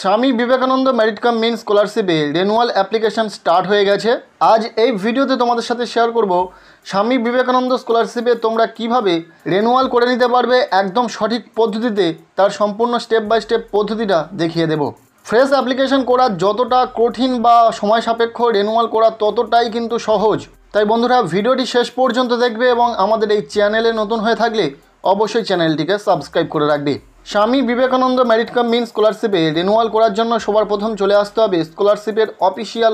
স্বামী Vivekananda merit cum means স্কলারশিপে renewal application start হয়ে গেছে। আজ এই ভিডিওতে তোমাদের সাথে শেয়ার করব স্বামী বিবেকানন্দ স্কলারশিপে তোমরা কিভাবে রেনুয়াল করে নিতে পারবে একদম সঠিক পদ্ধতিতে, তার সম্পূর্ণ স্টেপ বাই স্টেপ পদ্ধতিটা দেখিয়ে দেব। ফ্রেশ অ্যাপ্লিকেশন করা যতটা কঠিন বা সময় সাপেক্ষ, রেনুয়াল করা ততটাই কিন্তু সহজ। তাই বন্ধুরা, ভিডিওটি শেষ পর্যন্ত দেখবে এবং আমাদের এই চ্যানেলে নতুন হয়ে থাকলে অবশ্যই চ্যানেলটিকে সাবস্ক্রাইব করে রাখবে। Swami Vivekananda merit cum means স্কলারশিপে রিনিউয়াল করার জন্য সবার প্রথম চলে আসতে হবে স্কলারশিপের অফিসিয়াল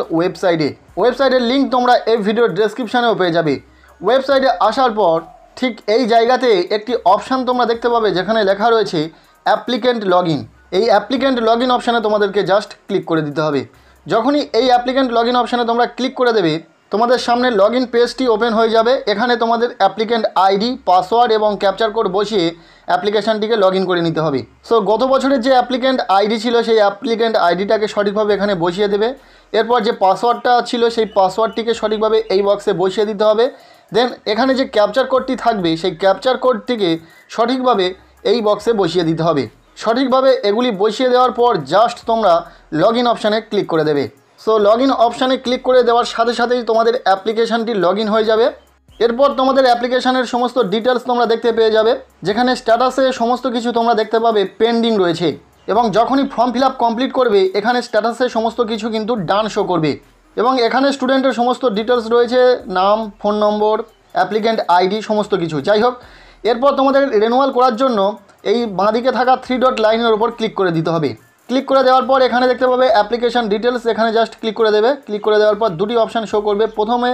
ওয়েবসাইটের লিঙ্ক তোমরা এই ভিডিওর ডেসক্রিপশানেও পেয়ে যাবে। ওয়েবসাইটে আসার পর ঠিক এই জায়গাতে একটি অপশান তোমরা দেখতে পাবে যেখানে লেখা রয়েছে অ্যাপ্লিক্যান্ট লগ ইন। এই অ্যাপ্লিক্যান্ট লগ ইন অপশানে তোমাদেরকে জাস্ট ক্লিক করে দিতে হবে। যখনই এই অ্যাপ্লিক্যান্ট লগ ইন অপশানে তোমরা ক্লিক করে দেবে, তোমাদের সামনে লগ ইন পেজটি ওপেন হয়ে যাবে। এখানে তোমাদের অ্যাপ্লিক্যান্ট আইডি, পাসওয়ার্ড এবং ক্যাপচার কোড বসিয়ে অ্যাপ্লিকেশানটিকে লগ ইন করে নিতে হবে। সো গত বছরের যে অ্যাপ্লিক্যান্ট আইডি ছিল সেই অ্যাপ্লিক্যান্ট আইডিটাকে সঠিকভাবে এখানে বসিয়ে দেবে। এরপর যে পাসওয়ার্ডটা ছিল সেই পাসওয়ার্ডটিকে সঠিকভাবে এই বক্সে বসিয়ে দিতে হবে। দেন এখানে যে ক্যাপচার কোডটি থাকবে সেই ক্যাপচার কোডটিকে সঠিকভাবে এই বক্সে বসিয়ে দিতে হবে। সঠিকভাবে এগুলি বসিয়ে দেওয়ার পর জাস্ট তোমরা লগ ইন অপশানে ক্লিক করে দেবে। সো লগ ইন অপশানে ক্লিক করে দেওয়ার সাথে সাথেই তোমাদের অ্যাপ্লিকেশানটি লগ ইন হয়ে যাবে। এরপর তোমাদের অ্যাপ্লিকেশানের সমস্ত ডিটেলস তোমরা দেখতে পেয়ে যাবে, যেখানে স্ট্যাটাসে সমস্ত কিছু তোমরা দেখতে পাবে পেন্ডিং রয়েছে। এবং যখনই ফর্ম ফিল আপ কমপ্লিট করবে, এখানে স্ট্যাটাসে সমস্ত কিছু কিন্তু ডান শো করবে। এবং এখানে স্টুডেন্টের সমস্ত ডিটেলস রয়েছে, নাম, ফোন নম্বর, অ্যাপ্লিক্যান্ট আইডি, সমস্ত কিছু। যাই হোক, এরপর তোমাদের রেনুয়াল করার জন্য এই বাঁদিকে থাকা 3 ডট লাইনের উপর ক্লিক করে দিতে হবে। ক্লিক করে দেওয়ার পর এখানে দেখতে পাবে অ্যাপ্লিকেশান ডিটেলস, এখানে জাস্ট ক্লিক করে দেবে। ক্লিক করে দেওয়ার পর দুটি অপশান শো করবে। প্রথমে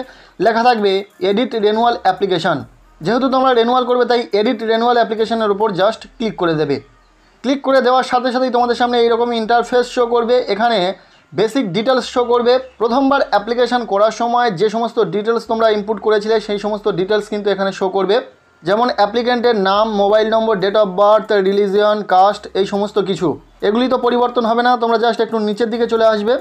লেখা থাকবে এডিট রেনুয়াল অ্যাপ্লিকেশান। যেহেতু তোমরা রেনুয়াল করবে তাই এডিট রেনুয়াল অ্যাপ্লিকেশানের উপর জাস্ট ক্লিক করে দেবে। ক্লিক করে দেওয়ার সাথে সাথেই তোমাদের সামনে এইরকম ইন্টারফেস শো করবে। এখানে বেসিক ডিটেলস শো করবে। প্রথমবার অ্যাপ্লিকেশান করার সময় যে সমস্ত ডিটেলস তোমরা ইনপুট করেছিলে সেই সমস্ত ডিটেলস কিন্তু এখানে শো করবে, যেমন অ্যাপ্লিক্যান্টের নাম, mobile number, date of birth, religion, caste, এই সমস্ত কিছু। এগুলি তো পরিবর্তন হবে না, তোমরা জাস্ট একটু নিচের দিকে চলে আসবে।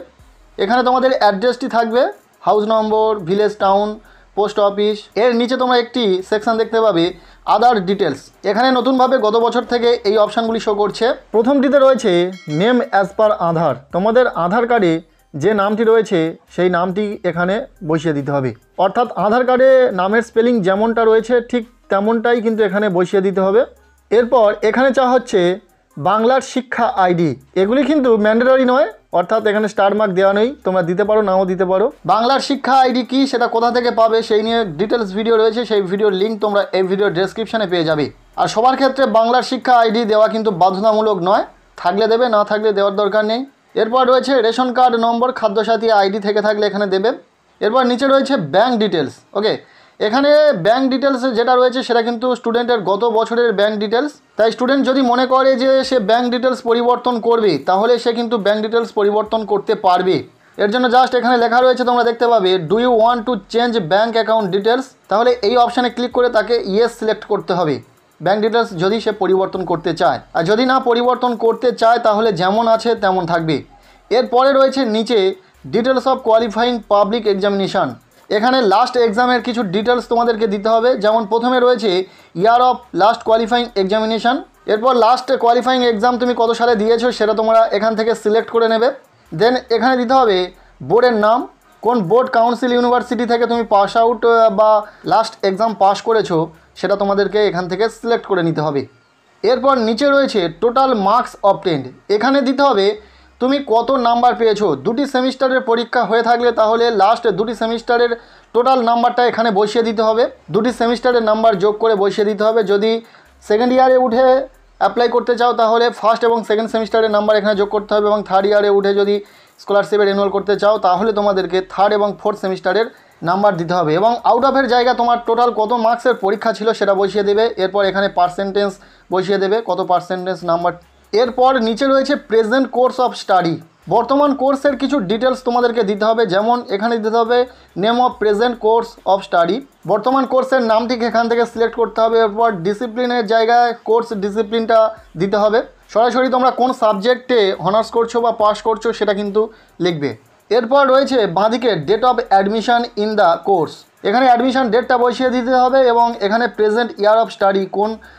এখানে তোমাদের অ্যাড্রেসটি থাকবে, হাউস নম্বর, ভিলেজ, টাউন, পোস্ট অফিস। এর নিচে তোমরা একটি সেকশন দেখতে পাবে আদার ডিটেলস। এখানে নতুনভাবে গত বছর থেকে এই অপশানগুলি শো করছে। প্রথমটিতে রয়েছে নেম অ্যাজ পার আধার। তোমাদের আধার কার্ডে যে নামটি রয়েছে সেই নামটি এখানে বসিয়ে দিতে হবে। অর্থাৎ আধার কার্ডে নামের স্পেলিং যেমনটা রয়েছে ঠিক তেমনটাই কিন্তু এখানে বসিয়ে দিতে হবে। এরপর এখানে চাওয়া হচ্ছে বাংলার শিক্ষা আইডি। এগুলি কিন্তু ম্যান্ডেটরি নয়, অর্থাৎ এখানে স্টার মার্ক দেওয়া নেই, তোমরা দিতে পারো নাও দিতে পারো। বাংলার শিক্ষা আইডি কি, সেটা কোথা থেকে পাবে সেই নিয়ে ডিটেলস ভিডিও রয়েছে, সেই ভিডিওর লিঙ্ক তোমরা এই ভিডিওর ডেসক্রিপশানে পেয়ে যাবে। আর সবার ক্ষেত্রে বাংলার শিক্ষা আইডি দেওয়া কিন্তু বাধ্যতামূলক নয়, থাকলে দেবে, না থাকলে দেওয়ার দরকার নেই। এরপর রয়েছে রেশন কার্ড নম্বর, খাদ্যসাথী আইডি থেকে থাকলে এখানে দেবে। এরপর নিচে রয়েছে ব্যাঙ্ক ডিটেলস। ওকে, এখানে ব্যাঙ্ক ডিটেলস যেটা রয়েছে সেটা কিন্তু স্টুডেন্টের গত বছরের ব্যাঙ্ক ডিটেলস। তাই স্টুডেন্ট যদি মনে করে যে সে ব্যাঙ্ক ডিটেলস পরিবর্তন করবে, তাহলে সে কিন্তু ব্যাঙ্ক ডিটেলস পরিবর্তন করতে পারবে। এর জন্য জাস্ট এখানে লেখা রয়েছে, তোমরা দেখতে পাবে do you want to change bank account details. তাহলে এই অপশানে ক্লিক করে তাকে ইয়েস সিলেক্ট করতে হবে ব্যাঙ্ক ডিটেলস যদি সে পরিবর্তন করতে চায়। আর যদি না পরিবর্তন করতে চায় তাহলে যেমন আছে তেমন থাকবে। এরপরে রয়েছে নিচে details of qualifying public examination. এখানে লাস্ট এক্সামের কিছু ডিটেলস তোমাদেরকে দিতে হবে, যেমন প্রথমে রয়েছে year of last qualifying examination. এরপর লাস্ট কোয়ালিফাইং এক্সাম তুমি কত সালে দিয়েছো সেটা তোমরা এখান থেকে সিলেক্ট করে নেবে। দেন এখানে দিতে হবে বোর্ডের নাম, কোন বোর্ড, কাউন্সিল, ইউনিভার্সিটি থেকে তুমি পাস আউট বা লাস্ট এক্সাম পাস করেছো সেটা তোমাদেরকে এখান থেকে সিলেক্ট করে নিতে হবে। এরপর নিচে রয়েছে টোটাল মার্কস অবটেন্ড। এখানে দিতে হবে তুমি কত নাম্বার পেয়েছো। 2টি সেমিস্টারের পরীক্ষা হয়ে থাকলে তাহলে লাস্ট 2টি সেমিস্টারের টোটাল নাম্বারটা এখানে বসিয়ে দিতে হবে। 2টি সেমিস্টারের নাম্বার যোগ করে বসিয়ে দিতে হবে। যদি সেকেন্ড ইয়ারে উঠে অ্যাপ্লাই করতে চাও তাহলে ফার্স্ট এবং সেকেন্ড সেমিস্টারের নাম্বার এখানে যোগ করতে হবে, এবং থার্ড ইয়ারে উঠে যদি স্কলারশিপে রেনুয়াল করতে চাও তাহলে তোমাদেরকে থার্ড এবং ফোর্থ সেমিস্টারের নাম্বার দিতে হবে। এবং আউট অফের জায়গা তোমার টোটাল কত মার্কসের পরীক্ষা ছিল সেটা বসিয়ে দেবে। এরপর এখানে পার্সেন্টেজ বসিয়ে দেবে, কত পার্সেন্টেজ নাম্বার। এরপর নিচে রয়েছে প্রেজেন্ট কোর্স অফ স্টাডি। বর্তমান কোর্সের কিছু ডিটেলস তোমাদেরকে দিতে হবে, যেমন এখানে দিতে হবে name of present course of study. বর্তমান কোর্সের নামটিকে এখান থেকে সিলেক্ট করতে হবে। এরপর ডিসিপ্লিনের জায়গায় কোর্স ডিসিপ্লিনটা দিতে হবে। সরাসরি তোমরা কোন সাবজেক্টে অনার্স করছো বা পাস করছো সেটা কিন্তু লিখবে। এরপর রয়েছে বাঁদিকে date of admission in the course. এখানে অ্যাডমিশন ডেটটা বসিয়ে দিতে হবে এবং এখানে প্রেজেন্ট ইয়ার অফ স্টাডি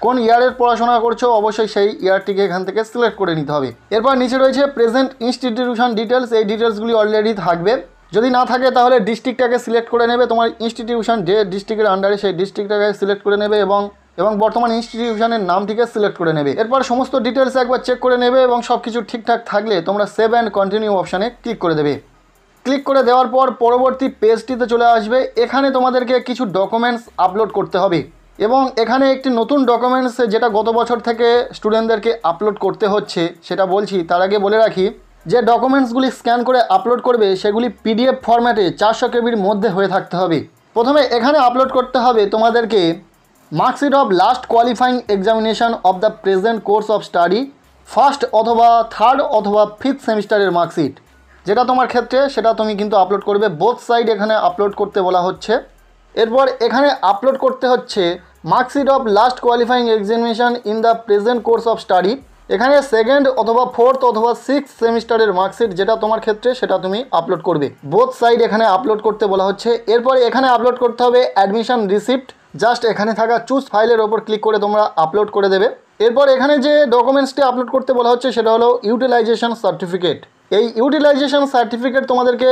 কোন ইয়ারের পড়াশোনা করছো অবশ্যই সেই ইয়ারটিকে এখান থেকে সিলেক্ট করে নিতে হবে। এরপর নিচে রয়েছে প্রেজেন্ট ইনস্টিটিউশন ডিটেলস। এই ডিটেলসগুলি অলরেডি থাকবে, যদি না থাকে তাহলে ডিস্ট্রিক্টটাকে সিলেক্ট করে নেবে, তোমার ইনস্টিটিউশন যে ডিস্ট্রিক্টের আন্ডারে সেই ডিস্ট্রিক্টটাকে সিলেক্ট করে নেবে এবং বর্তমান ইনস্টিটিউশনের নামটিকে সিলেক্ট করে নেবে। এরপর সমস্ত ডিটেলস একবার চেক করে নেবে এবং সব কিছু ঠিকঠাক থাকলে তোমরা সেভ অ্যান্ড কন্টিনিউ অপশানে ক্লিক করে দেবে। ক্লিক করে দেওয়ার পর পরবর্তী পেজটিতে চলে আসবে। এখানে তোমাদেরকে কিছু ডকুমেন্টস আপলোড করতে হবে এবং এখানে একটি নতুন ডকুমেন্টস যেটা গত বছর থেকে স্টুডেন্টদেরকে আপলোড করতে হচ্ছে সেটা বলছি। তার আগে বলে রাখি যে ডকুমেন্টসগুলি স্ক্যান করে আপলোড করবে সেগুলি পিডিএফ ফরম্যাটে 400 কেবির মধ্যে হয়ে থাকতে হবে। প্রথমে এখানে আপলোড করতে হবে তোমাদেরকে marksheet of last qualifying examination of the present course of study, first অথবা থার্ড অথবা ফিফথ সেমিস্টারের মার্কশিট, যেটা তোমার ক্ষেত্রে সেটা তুমি কিন্তু আপলোড করবে। বোথ সাইড এখানে আপলোড করতে বলা হচ্ছে। এরপর এখানে আপলোড করতে হচ্ছে marksheet of last qualifying examination in the present course of study. এখানে সেকেন্ড অথবা ফোর্থ অথবা সিক্সথ সেমিস্টারের মার্কশিট যেটা তোমার ক্ষেত্রে সেটা তুমি আপলোড করবে। বোথ সাইড এখানে আপলোড করতে বলা হচ্ছে। এরপর এখানে আপলোড করতে হবে অ্যাডমিশন রিসিপ্ট। জাস্ট এখানে থাকা চুজ ফাইলের ওপর ক্লিক করে তোমরা আপলোড করে দেবে। এরপর এখানে যে ডকুমেন্টসটি আপলোড করতে বলা হচ্ছে সেটা হলো ইউটিলাইজেশন সার্টিফিকেট। এই ইউটিলাইজেশন সার্টিফিকেট তোমাদেরকে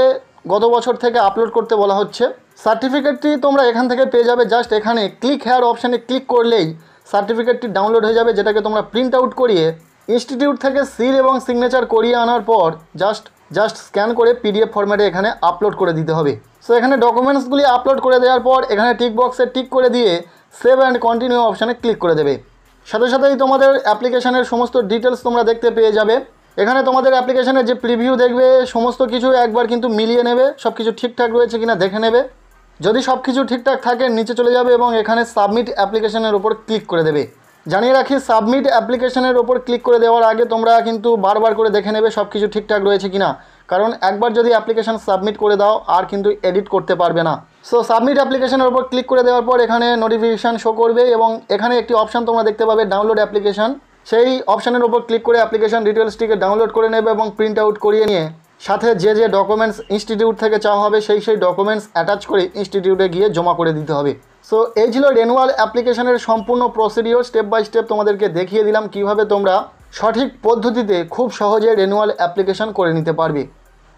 গত বছর থেকে আপলোড করতে বলা হচ্ছে। সার্টিফিকেটটি তোমরা এখান থেকে পেয়ে যাবে। জাস্ট এখানে ক্লিক হেয়ার অপশানে ক্লিক করলেই সার্টিফিকেটটি ডাউনলোড হয়ে যাবে, যেটাকে তোমরা প্রিন্ট আউট করিয়ে ইনস্টিটিউট থেকে সিল এবং সিগনেচার করিয়ে আনার পর জাস্ট স্ক্যান করে পিডিএফ ফরম্যাটে এখানে আপলোড করে দিতে হবে। সো এখানে ডকুমেন্টসগুলি আপলোড করে দেওয়ার পর এখানে টিক বক্সে টিক করে দিয়ে সেভ অ্যান্ড কন্টিনিউ অপশানে ক্লিক করে দেবে। সাথে সাথেই তোমাদের অ্যাপ্লিকেশনের সমস্ত ডিটেলস তোমরা দেখতে পেয়ে যাবে। এখানে তোমাদের অ্যাপ্লিকেশনের যে প্রিভিউ দেখবে সমস্ত কিছু একবার কিন্তু মিলিয়ে নেবে, সব কিছু ঠিকঠাক রয়েছে কিনা দেখে নেবে। যদি সব কিছু ঠিকঠাক থাকে নিচে চলে যাবে এবং এখানে সাবমিট অ্যাপ্লিকেশনের ওপর ক্লিক করে দেবে। জানিয়ে রাখি সাবমিট অ্যাপ্লিকেশনের ওপর ক্লিক করে দেওয়ার আগে তোমরা কিন্তু বারবার করে দেখে নেবে সব কিছু ঠিকঠাক রয়েছে কিনা, কারণ একবার যদি অ্যাপ্লিকেশন সাবমিট করে দাও আর কিন্তু এডিট করতে পারবে না। সো সাবমিট অ্যাপ্লিকেশনের ওপর ক্লিক করে দেওয়ার পর এখানে নোটিফিকেশান শো করবে এবং এখানে একটি অপশান তোমরা দেখতে পাবে ডাউনলোড অ্যাপ্লিকেশান। সেই অপশানের ওপর ক্লিক করে অ্যাপ্লিকেশান ডিটেলসটিকে ডাউনলোড করে নেবে এবং প্রিন্ট আউট করিয়ে নিয়ে সাথে যে ডকুমেন্টস ইনস্টিটিউট থেকে চাওয়া হবে সেই ডকুমেন্টস অ্যাটাচ করে ইনস্টিটিউটে গিয়ে জমা করে দিতে হবে। সো এই ছিল রেনুয়াল অ্যাপ্লিকেশনের সম্পূর্ণ প্রসিডিওর। স্টেপ বাই স্টেপ তোমাদেরকে দেখিয়ে দিলাম কিভাবে তোমরা সঠিক পদ্ধতিতে খুব সহজে রেনুয়াল অ্যাপ্লিকেশন করে নিতে পারবে।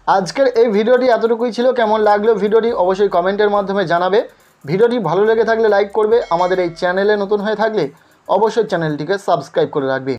আজকের এই ভিডিওটি এতটুকুই ছিল। কেমন লাগলো ভিডিওটি অবশ্যই কমেন্টের মাধ্যমে জানাবে। ভিডিওটি ভালো লেগে থাকলে লাইক করবে। আমাদের এই চ্যানেলে নতুন হয়ে থাকলে অবশ্যই চ্যানেলটিকে সাবস্ক্রাইব করে রাখবে।